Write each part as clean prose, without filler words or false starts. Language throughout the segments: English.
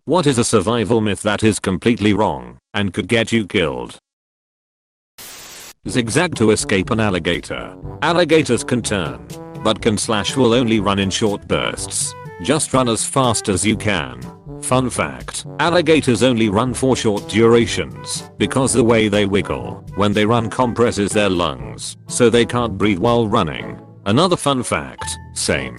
What is a survival myth that is completely wrong and could get you killed? Zigzag to escape an alligator. Alligators can turn, but can slash will only run in short bursts. Just run as fast as you can. Fun fact, alligators only run for short durations because the way they wiggle when they run compresses their lungs, so they can't breathe while running. Another fun fact, same.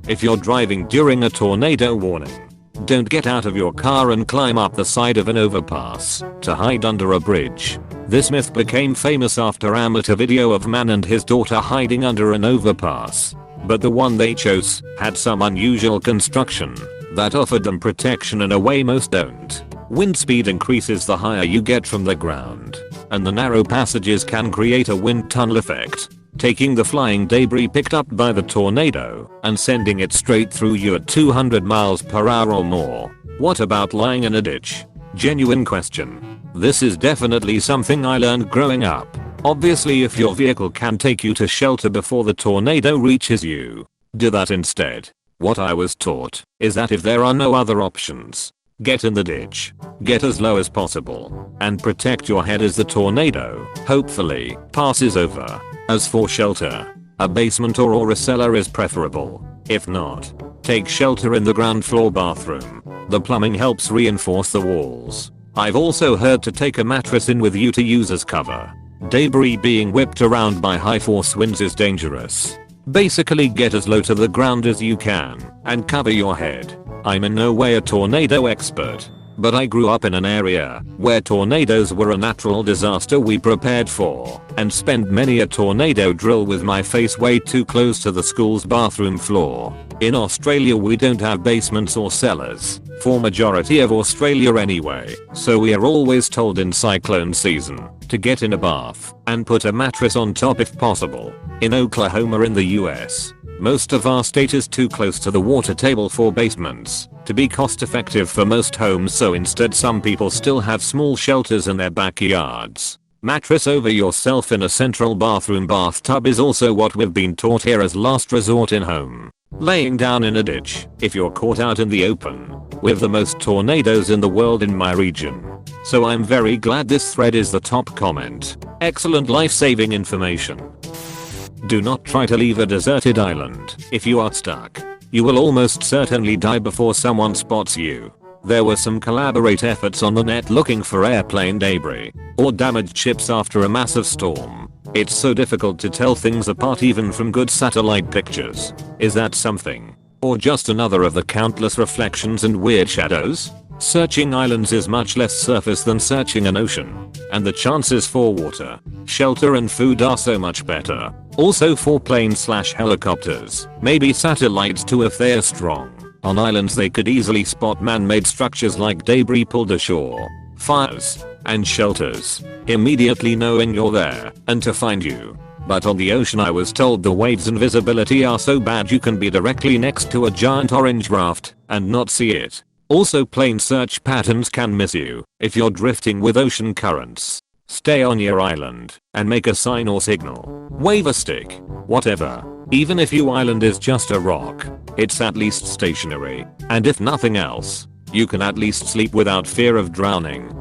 If you're driving during a tornado warning, don't get out of your car and climb up the side of an overpass to hide under a bridge. This myth became famous after amateur video of man and his daughter hiding under an overpass. But the one they chose had some unusual construction that offered them protection in a way most don't. Wind speed increases the higher you get from the ground, and the narrow passages can create a wind tunnel effect, taking the flying debris picked up by the tornado and sending it straight through you at 200 miles per hour or more. What about lying in a ditch? Genuine question. This is definitely something I learned growing up. Obviously, if your vehicle can take you to shelter before the tornado reaches you, do that instead. What I was taught is that if there are no other options, get in the ditch, get as low as possible, and protect your head as the tornado, hopefully, passes over. As for shelter, a basement or a cellar is preferable. If not, take shelter in the ground floor bathroom. The plumbing helps reinforce the walls. I've also heard to take a mattress in with you to use as cover. Debris being whipped around by high force winds is dangerous. Basically get as low to the ground as you can and cover your head. I'm in no way a tornado expert, but I grew up in an area where tornadoes were a natural disaster we prepared for and spent many a tornado drill with my face way too close to the school's bathroom floor. In Australia we don't have basements or cellars, for majority of Australia anyway, so we are always told in cyclone season to get in a bath and put a mattress on top if possible. In Oklahoma in the US, most of our state is too close to the water table for basements to be cost effective for most homes, so instead some people still have small shelters in their backyards. Mattress over yourself in a central bathroom bathtub is also what we've been taught here as last resort in home. Laying down in a ditch if you're caught out in the open. We have the most tornadoes in the world in my region, so I'm very glad this thread is the top comment. Excellent life-saving information. Do not try to leave a deserted island. If you are stuck, you will almost certainly die before someone spots you. There were some collaborate efforts on the net looking for airplane debris or damaged ships after a massive storm. It's so difficult to tell things apart even from good satellite pictures. Is that something? Or just another of the countless reflections and weird shadows? Searching islands is much less surface than searching an ocean, and the chances for water, shelter and food are so much better. Also for planes/helicopters, maybe satellites too if they are strong. On islands they could easily spot man-made structures like debris pulled ashore, fires, and shelters, immediately knowing you're there and to find you. But on the ocean I was told the waves and visibility are so bad you can be directly next to a giant orange raft and not see it. Also plane search patterns can miss you if you're drifting with ocean currents. Stay on your island and make a sign or signal. Wave a stick. Whatever. Even if your island is just a rock, it's at least stationary. And if nothing else, you can at least sleep without fear of drowning.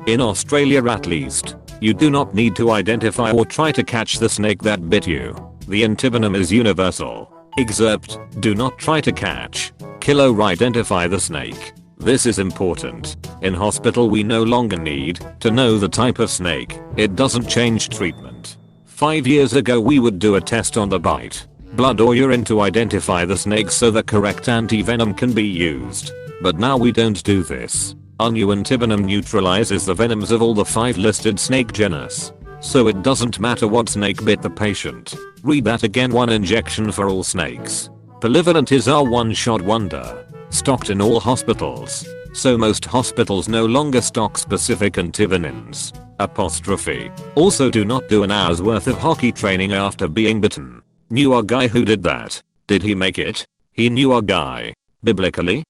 In Australia at least, you do not need to identify or try to catch the snake that bit you. The antivenom is universal. Except, do not try to catch, kill or identify the snake. This is important. In hospital we no longer need to know the type of snake. It doesn't change treatment. 5 years ago we would do a test on the bite, blood or urine to identify the snake so the correct antivenom can be used. But now we don't do this. Our new antivenom neutralizes the venoms of all the 5 listed snake genus. So it doesn't matter what snake bit the patient. Read that again, 1 injection for all snakes. Polyvalent is our one-shot wonder. Stocked in all hospitals. So most hospitals no longer stock specific antivenoms. Apostrophe. Also do not do an hour's worth of hockey training after being bitten. Knew a guy who did that. Did he make it? He knew a guy. Biblically?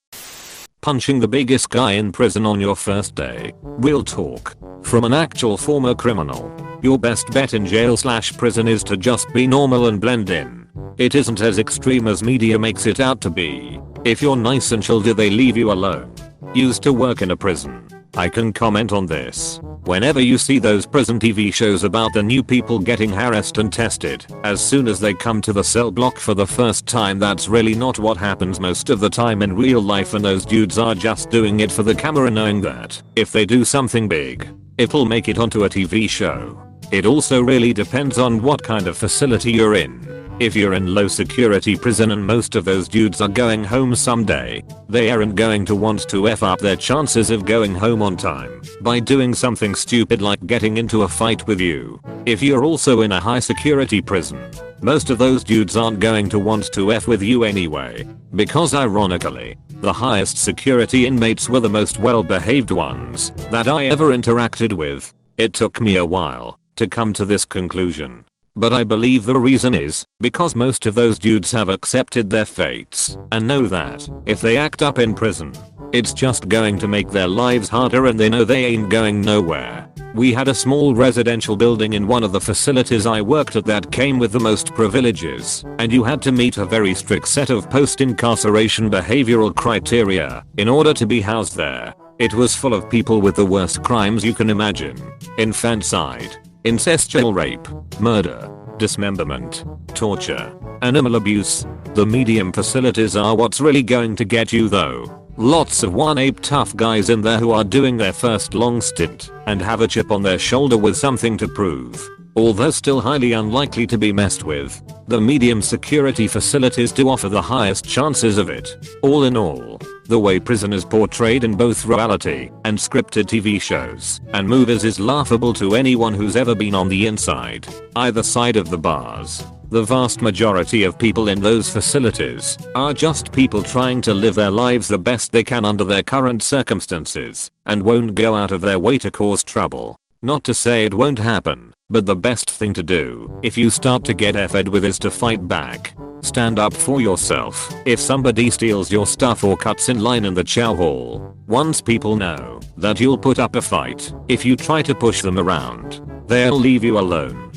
Punching the biggest guy in prison on your first day. Real talk. From an actual former criminal. Your best bet in jail/prison is to just be normal and blend in. It isn't as extreme as media makes it out to be. If you're nice and chill, do they leave you alone? Used to work in a prison. I can comment on this. Whenever you see those prison TV shows about the new people getting harassed and tested as soon as they come to the cell block for the first time, that's really not what happens most of the time in real life, and those dudes are just doing it for the camera, knowing that if they do something big, it'll make it onto a TV show. It also really depends on what kind of facility you're in. If you're in low security prison and most of those dudes are going home someday, they aren't going to want to F up their chances of going home on time by doing something stupid like getting into a fight with you. If you're also in a high security prison, most of those dudes aren't going to want to F with you anyway, because ironically, the highest security inmates were the most well behaved ones that I ever interacted with. It took me a while to come to this conclusion, but I believe the reason is because most of those dudes have accepted their fates and know that if they act up in prison, it's just going to make their lives harder, and they know they ain't going nowhere. We had a small residential building in one of the facilities I worked at that came with the most privileges, and you had to meet a very strict set of post-incarceration behavioral criteria in order to be housed there. It was full of people with the worst crimes you can imagine: infanticide, incestual rape, murder, dismemberment, torture, animal abuse. The medium facilities are what's really going to get you though. Lots of one-ape tough guys in there who are doing their first long stint and have a chip on their shoulder with something to prove. Although still highly unlikely to be messed with, the medium security facilities do offer the highest chances of it. All in all, the way prison is portrayed in both reality and scripted TV shows and movies is laughable to anyone who's ever been on the inside, either side of the bars. The vast majority of people in those facilities are just people trying to live their lives the best they can under their current circumstances and won't go out of their way to cause trouble. Not to say it won't happen, but the best thing to do if you start to get effed with is to fight back. Stand up for yourself if somebody steals your stuff or cuts in line in the chow hall. Once people know that you'll put up a fight if you try to push them around, they'll leave you alone.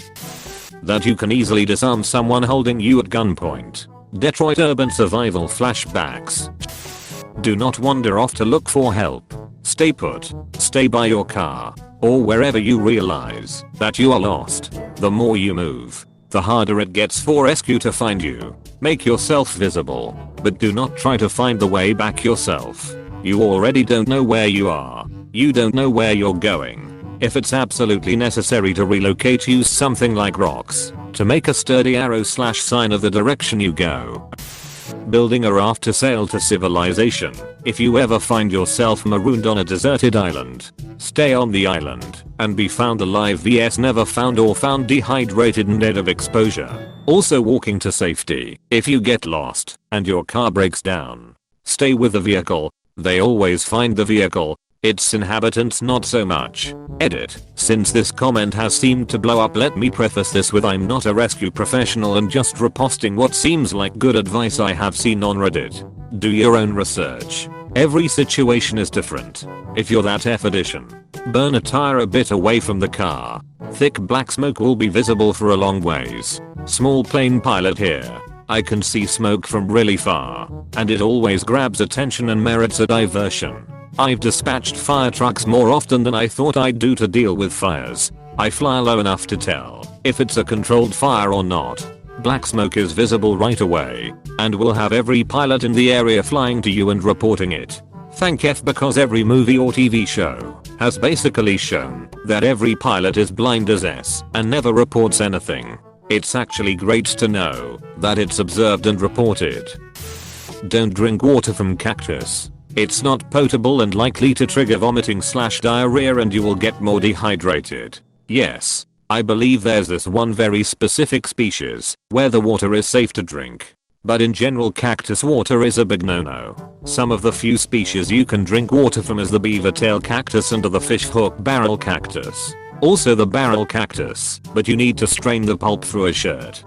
That you can easily disarm someone holding you at gunpoint. Detroit urban survival flashbacks. Do not wander off to look for help. Stay put. Stay by your car or wherever you realize that you are lost. The more you move, the harder it gets for rescue to find you. Make yourself visible, but do not try to find the way back yourself. You already don't know where you are. You don't know where you're going. If it's absolutely necessary to relocate, use something like rocks to make a sturdy arrow/sign of the direction you go. Building a raft to sail to civilization. If you ever find yourself marooned on a deserted island, stay on the island and be found alive vs never found or found dehydrated and dead of exposure. Also walking to safety. If you get lost and your car breaks down, stay with the vehicle. They always find the vehicle. Its inhabitants not so much. Edit. Since this comment has seemed to blow up, let me preface this with I'm not a rescue professional and just reposting what seems like good advice I have seen on Reddit. Do your own research. Every situation is different. If you're that F-edition, burn a tire a bit away from the car. Thick black smoke will be visible for a long ways. Small plane pilot here. I can see smoke from really far, and it always grabs attention and merits a diversion. I've dispatched fire trucks more often than I thought I'd do to deal with fires. I fly low enough to tell if it's a controlled fire or not. Black smoke is visible right away and will have every pilot in the area flying to you and reporting it. Thank F, because every movie or TV show has basically shown that every pilot is blind as S and never reports anything. It's actually great to know that it's observed and reported. Don't drink water from cactus. It's not potable and likely to trigger vomiting/diarrhea, and you will get more dehydrated. Yes, I believe there's this one very specific species where the water is safe to drink. But in general, cactus water is a big no-no. Some of the few species you can drink water from is the beaver tail cactus and the fishhook barrel cactus. Also the barrel cactus, but you need to strain the pulp through a shirt.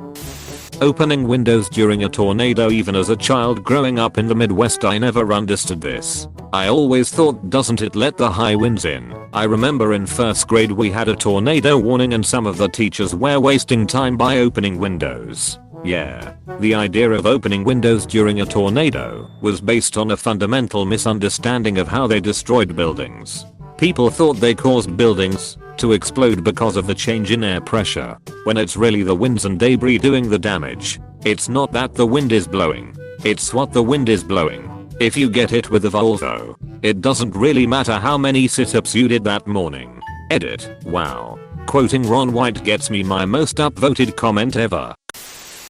Opening windows during a tornado. Even as a child growing up in the Midwest, I never understood this. I always thought, doesn't it let the high winds in? I remember in first grade we had a tornado warning and some of the teachers were wasting time by opening windows. Yeah, the idea of opening windows during a tornado was based on a fundamental misunderstanding of how they destroyed buildings. People thought they caused buildings to explode because of the change in air pressure, when it's really the winds and debris doing the damage. It's not that the wind is blowing, it's what the wind is blowing. If you get hit with a Volvo, it doesn't really matter how many sit-ups you did that morning. Edit. Wow. Quoting Ron White gets me my most upvoted comment ever.